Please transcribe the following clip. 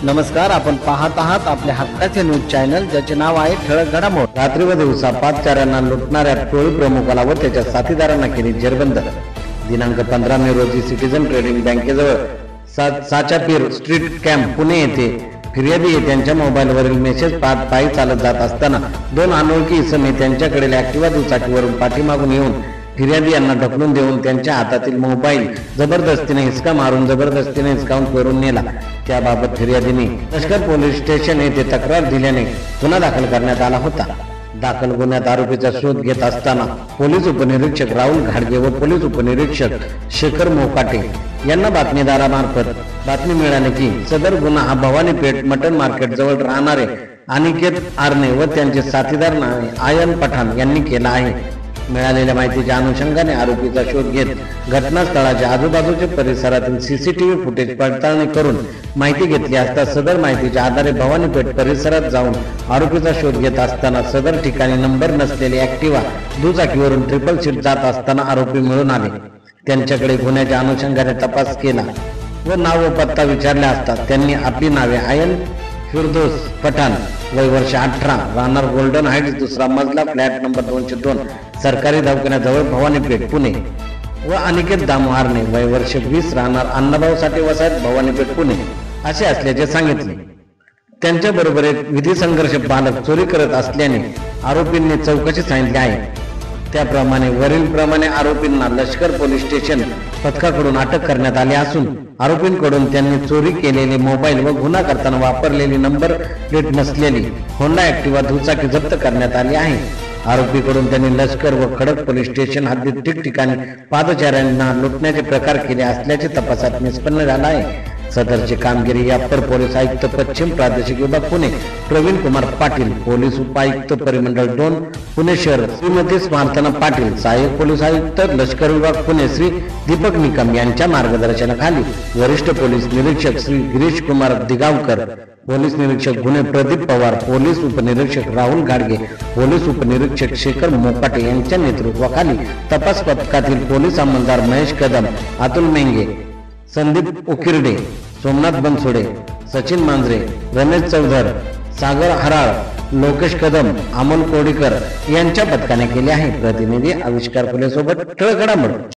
नमस्कार, आपण पाहत आहात आपल्या हक्काचे न्यूज चॅनल, ज्याचे नाव आहे ठळक घडामोड। रात्री व दिवसा पादचाऱ्यांना लुटणाऱ्या टोळी प्रमुखाला व त्याच्या साथीदारांना केली जेरबंद। दिनांक 15 मे रोजी सिटीजन ट्रेडिंग बँकेजवळ साचापीर स्ट्रीट कॅम्प पुणे येथे फिर्यादी त्यांच्या मोबाईलवरील मेसेज पाहत पायी चालत जात असताना दोन अनोळखी इसमे त्यांच्याकडील ॲक्टिवा दुचाकीवरून पाठीमागून येऊन फिर्यादी यांना ढकलून देऊन त्यांच्या हातातील मोबाईल जबरदस्तीने हिसका मारून जबरदस्तीने हिसकावून चोरून नेला। त्याबाबत फिर्यादीने लष्कर पोलीस स्टेशन येथे तक्रार दिल्याने गुन्हा दाखल करण्यात आला होता। दाखल गुन्ह्यात आरोपीचा शोध घेत असताना पोलीस उपनिरीक्षक राहुल घाडगे व पोलीस उपनिरीक्षक शेखर मोकाटे यांना बातमीदारामार्फत बातमी मिळाली की सदर गुन्हा हा भवानीपेठ मटन मार्केट जवळ राहणारे अनिकेत आरणे व त्यांचे साथीदार नावे आयन पठाण यांनी केला आहे। मिळालेल्या माहितीच्या अनुषंगाने आरोपीचा शोध घेत घटनास्थळाच्या आजूबाजूच्या परिसरातील सीसीटीव्ही फुटेज पडताळणी करून माहिती घेतली असता सदर माहितीच्या आधारे भवानीपेठ परिसरात जाऊन आरोपीचा शोध घेत असताना सदर ठिकाणी नंबर नसलेली ॲक्टिवा दुचाकीवरून ट्रिपल सीट जात असताना आरोपी मिळून आले। त्यांच्याकडे गुन्ह्याच्या अनुषंगाने तपास केला व नाव व पत्ता विचारला असता त्यांनी आपली नावे आयन फिरदोस पठाण वय वर्ष 18 राहणार गोल्डन हाइट्स दुसरा मजला फ्लॅट नंबर 202 सरकारी दवाखान्याजवळ भवानीपेठ पुणे व अनिकेत दामू आरणे वय वर्ष 20 राहणार अण्णाभाऊ साठे वसाहत भवानीपेठ पुणे असे असल्याचे सांगितले। त्यांच्याबरोबर एक विधी संघर्ष बालक चोरी करत असल्याने आरोपींनी चौकशी सांगितली आहे। त्याप्रमाणे वरील प्रमाणे आरोपींना लष्कर पोलीस स्टेशन पथकाकडून अटक करण्यात आली असून आरोपींकडून त्यांनी चोरी केलेले मोबाईल व गुन्हा करताना वापरलेली नंबर प्लेट नसलेली होंडा ॲक्टिवा दुचाकी जप्त करण्यात आली आहे। आरोपीकडून त्यांनी लष्कर व खडक पोलीस स्टेशन हद्दीत ठिकठिकाणी पादचाऱ्यांना लुटण्याचे प्रकार केले असल्याचे तपासात निष्पन्न झाला आहे। सदरची कामगिरी अप्पर पोलीस आयुक्त पश्चिम प्रादेशिक विभाग पुणे प्रवीण कुमार पाटील, पोलीस उपायुक्त परिमंडळ 2 पुणे शहर श्रीमती स्मार्तना पाटील, सहाय्यक पोलीस आयुक्त लष्कर विभाग पुणे श्री दीपक निकम यांच्या मार्गदर्शनाखाली वरिष्ठ पोलीस निरीक्षक श्री गिरीश कुमार दिगावकर, पोलीस निरीक्षक गुन्हे प्रदीप पवार, पोलीस उपनिरीक्षक राहुल घाडगे, पोलीस उपनिरीक्षक शेखर मोकाटे यांच्या नेतृत्वाखाली तपास पथकातील पोलीस अंमलदार महेश कदम, अतुल मेंगे, संदीप उकिरडे, सोमनाथ बनसोडे, सचिन मांजरे, रमेश चौधर, सागर हराळ, लोकेश कदम, अमोल कोडीकर यांच्या पथकाने केले आहे। प्रतिनिधी आविष्कार फुले सोबत ठळक घडामोड।